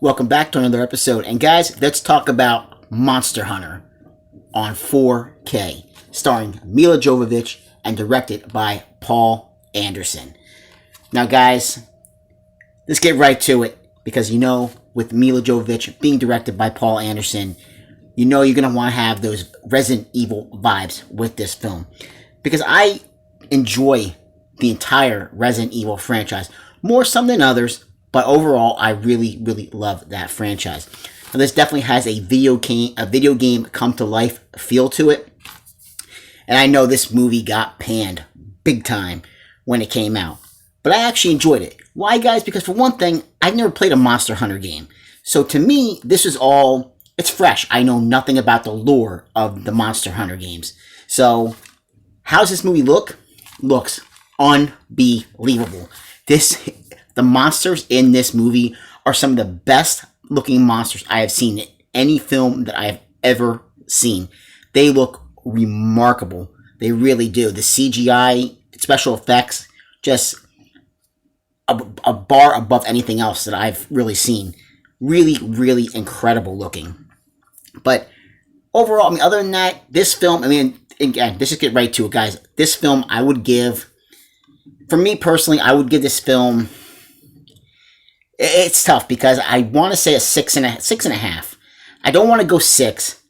Welcome back to another episode. And guys, let's talk about Monster Hunter on 4K, starring Milla Jovovich and directed by Paul Anderson. Now guys, let's get right to it, because with Milla Jovovich being directed by Paul Anderson, you're going to want to have those Resident Evil vibes with this film. Because I enjoy the entire Resident Evil franchise, more some than others, but overall, I really, really love that franchise. Now, this definitely has a video game come to life feel to it. And I know this movie got panned big time when it came out. But I actually enjoyed it. Why, guys? Because for one thing, I've never played a Monster Hunter game. So to me, this is all, it's fresh. I know nothing about the lore of the Monster Hunter games. So, how's this movie look? Looks unbelievable. The monsters in this movie are some of the best looking monsters I have seen in any film that I have ever seen. They look remarkable. They really do. The CGI, special effects, just a bar above anything else that I've really seen. Really, really incredible looking. But overall, other than that, this film, again, let's just get right to it, guys. This film, I would give, for me personally, I would give this film, it's tough because I want to say a 6.5. I don't want to go 6.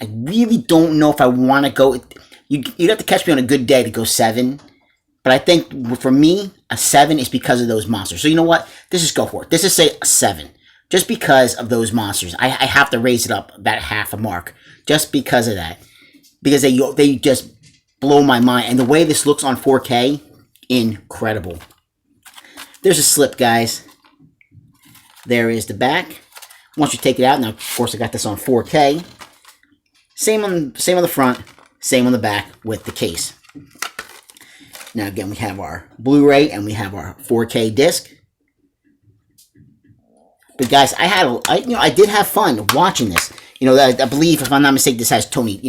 I really don't know if I want to go. You'd have to catch me on a good day to go 7. But I think for me, a 7 is because of those monsters. So you know what? Let's just go for it. Let's just say a 7. Just because of those monsters. I have to raise it up that half a mark. Just because of that. Because they just blow my mind. And the way this looks on 4K, incredible. There's a slip, guys. There is the back. Once you take it out, now of course I got this on 4K. Same on the front, same on the back with the case. Now again, we have our Blu-ray and we have our 4K disc. But guys, I did have fun watching this. I believe, if I'm not mistaken, this has Tony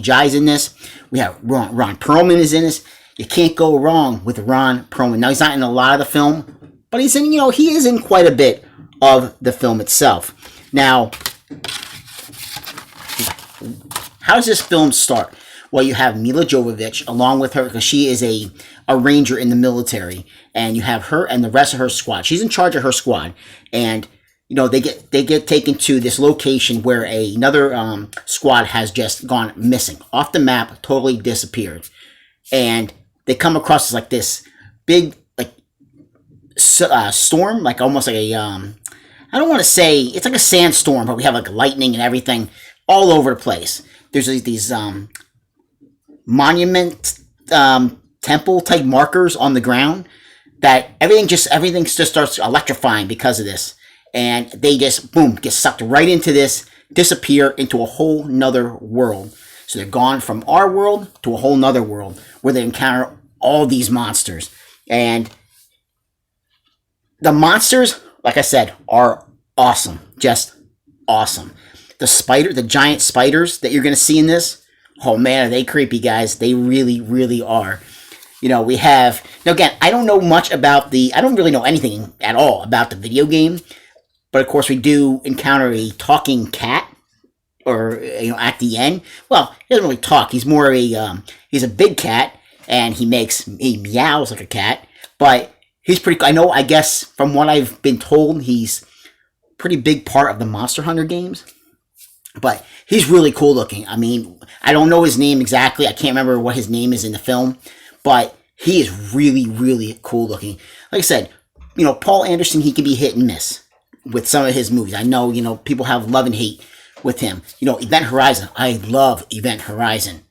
Jai's in this. We have Ron Perlman is in this. You can't go wrong with Ron Perlman. Now he's not in a lot of the film, but he's in, he is in quite a bit of the film itself. Now, how does this film start? Well, you have Milla Jovovich along with her, because she is a ranger in the military, and you have her and the rest of her squad. She's in charge of her squad, and they get taken to this location where another squad has just gone missing, off the map, totally disappeared, and they come across this big storm, like almost like a I don't want to say it's like a sandstorm, but we have like lightning and everything all over the place. There's these monument temple type markers on the ground that everything just starts electrifying because of this, and they just boom get sucked right into this, disappear into a whole nother world. So they're gone from our world to a whole nother world where they encounter all these monsters. And the monsters, like I said, are awesome. Just awesome. The giant spiders that you're going to see in this, oh man, are they creepy, guys. They really, really are. We have, now again, I don't know much about I don't really know anything at all about the video game, but of course we do encounter a talking cat, or, at the end. Well, he doesn't really talk. He's more of he's a big cat, and he meows like a cat, but he's pretty, I guess, from what I've been told, he's a pretty big part of the Monster Hunter games. But he's really cool looking. I don't know his name exactly. I can't remember what his name is in the film. But he is really, really cool looking. Like I said, Paul Anderson, he can be hit and miss with some of his movies. I know, people have love and hate with him. Event Horizon. I love Event Horizon.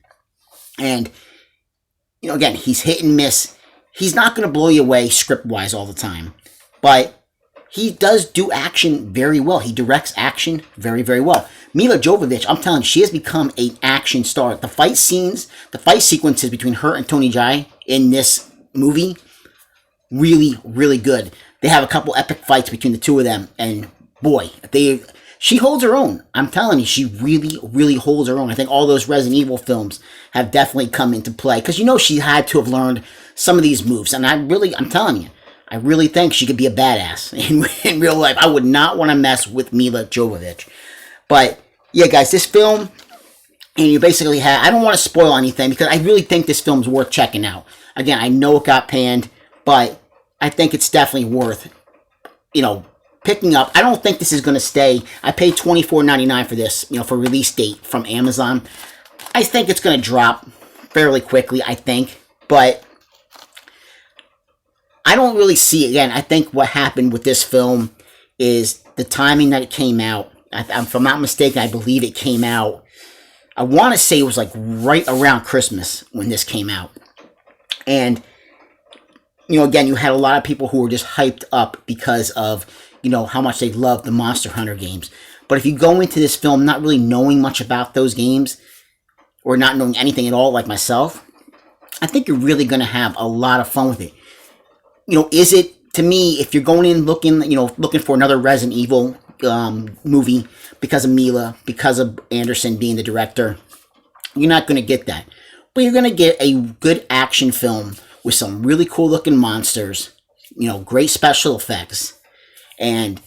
And, again, he's hit and miss. He's not going to blow you away script-wise all the time. But he does do action very well. He directs action very, very well. Milla Jovovich, I'm telling you, she has become an action star. The fight sequences between her and Tony Jai in this movie, really, really good. They have a couple epic fights between the two of them, and boy, she holds her own. I'm telling you, she really, really holds her own. I think all those Resident Evil films have definitely come into play, because she had to have learned some of these moves, and I'm telling you, I really think she could be a badass in real life. I would not want to mess with Mila Jovovich. But yeah, guys, this film, and you basically have, I don't want to spoil anything because I really think this film's worth checking out. Again, I know it got panned, but I think it's definitely worth, picking up. I don't think this is going to stay. I paid $24.99 for this, for release date from Amazon. I think it's going to drop fairly quickly, I think. But I don't really see, again, I think what happened with this film is the timing that it came out. If I'm not mistaken, I believe it came out, I want to say it was like right around Christmas when this came out. And, again, you had a lot of people who were just hyped up because of, how much they love the Monster Hunter games. But if you go into this film not really knowing much about those games, or not knowing anything at all like myself, I think you're really going to have a lot of fun with it. Is it, to me, if you're going in looking for another Resident Evil movie because of Mila, because of Anderson being the director, you're not going to get that. But you're going to get a good action film with some really cool looking monsters, great special effects. And,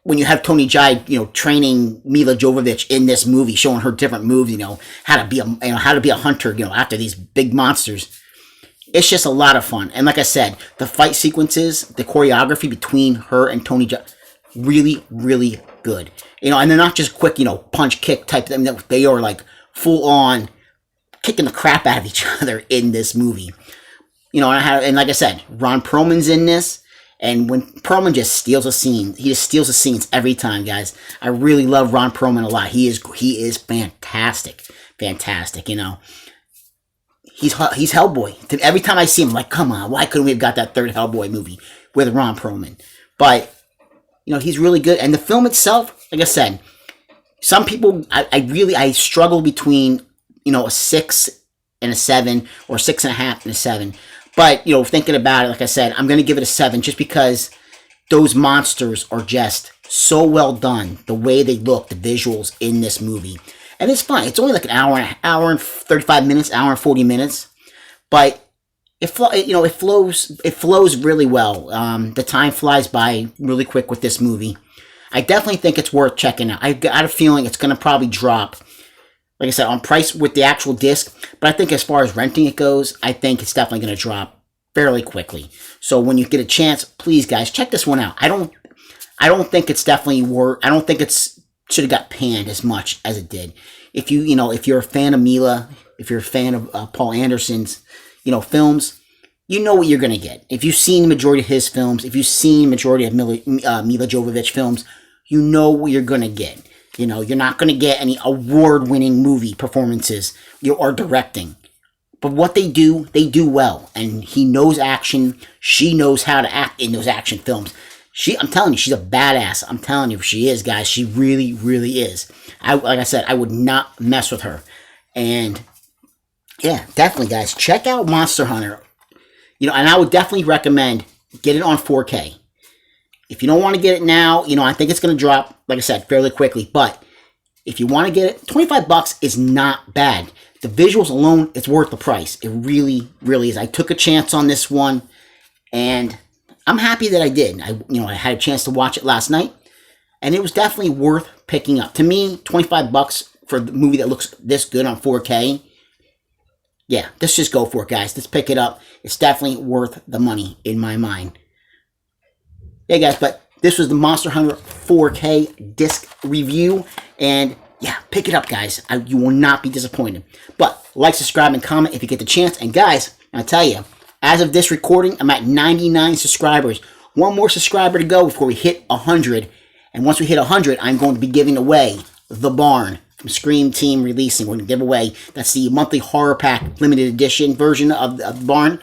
when you have Tony Jai, training Mila Jovovich in this movie, showing her different moves, how to be a hunter, after these big monsters. It's just a lot of fun. And like I said, the fight sequences, the choreography between her and Tony Jai, really, really good. And they're not just quick, punch kick type. They are like full on kicking the crap out of each other in this movie. And like I said, Ron Perlman's in this. And when Perlman just steals a scene, he just steals the scenes every time, guys. I really love Ron Perlman a lot. He is fantastic. Fantastic, He's Hellboy. Every time I see him, I'm like, come on, why couldn't we have got that third Hellboy movie with Ron Perlman? But, he's really good. And the film itself, like I said, some people, I struggle between, a 6 and a 7, or 6.5 and a 7. But, thinking about it, like I said, I'm going to give it a 7 just because those monsters are just so well done. The way they look, the visuals in this movie. And it's fun. It's only like an hour and 35 minutes, hour and 40 minutes. But, it flows really well. The time flies by really quick with this movie. I definitely think it's worth checking out. I've got a feeling it's going to probably drop, like I said, on price with the actual disc. But I think as far as renting it goes, I think it's definitely going to drop fairly quickly. So when you get a chance, please, guys, check this one out. I don't think it's definitely worth. I don't think it's should have got panned as much as it did. If if you're a fan of Mila, if you're a fan of Paul Anderson's, films, you know what you're going to get. If you've seen the majority of his films, if you've seen the majority of Mila Jovovich films, you know what you're going to get. You're not going to get any award-winning movie performances or directing. But what they do well. And he knows action. She knows how to act in those action films. I'm telling you, she's a badass. I'm telling you, she is, guys. She really, really is. Like I said, I would not mess with her. And, yeah, definitely, guys. Check out Monster Hunter. And I would definitely recommend get it on 4K. If you don't want to get it now, I think it's going to drop, like I said, fairly quickly. But if you want to get it, $25 is not bad. The visuals alone, it's worth the price. It really, really is. I took a chance on this one, and I'm happy that I did. I had a chance to watch it last night, and it was definitely worth picking up. To me, $25 for the movie that looks this good on 4K, yeah, let's just go for it, guys. Let's pick it up. It's definitely worth the money in my mind. Yeah, guys, but this was the Monster Hunter 4K disc review, and yeah, pick it up, guys. You will not be disappointed. But like, subscribe, and comment if you get the chance. And guys, I'll tell you, as of this recording, I'm at 99 subscribers. One more subscriber to go before we hit 100. And once we hit 100, I'm going to be giving away The Barn from Scream Team Releasing. We're going to give away, that's the monthly horror pack limited edition version of The Barn.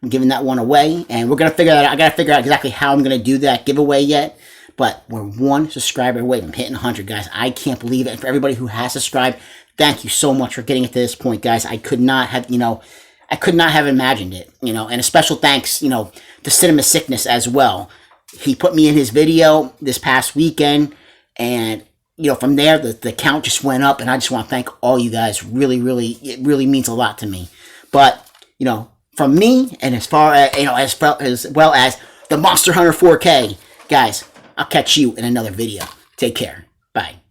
I'm giving that one away, and we're going to figure that out. I got to figure out exactly how I'm going to do that giveaway yet, but we're one subscriber away from hitting 100, guys. I can't believe it. And for everybody who has subscribed, thank you so much for getting it to this point, guys. I could not have, I could not have imagined it, and a special thanks, to Cinema Sickness as well. He put me in his video this past weekend, and, from there, the count just went up, and I just want to thank all you guys. Really, really, it really means a lot to me. But, from me, and as far as as well as the Monster Hunter 4K, guys. I'll catch you in another video. Take care. Bye.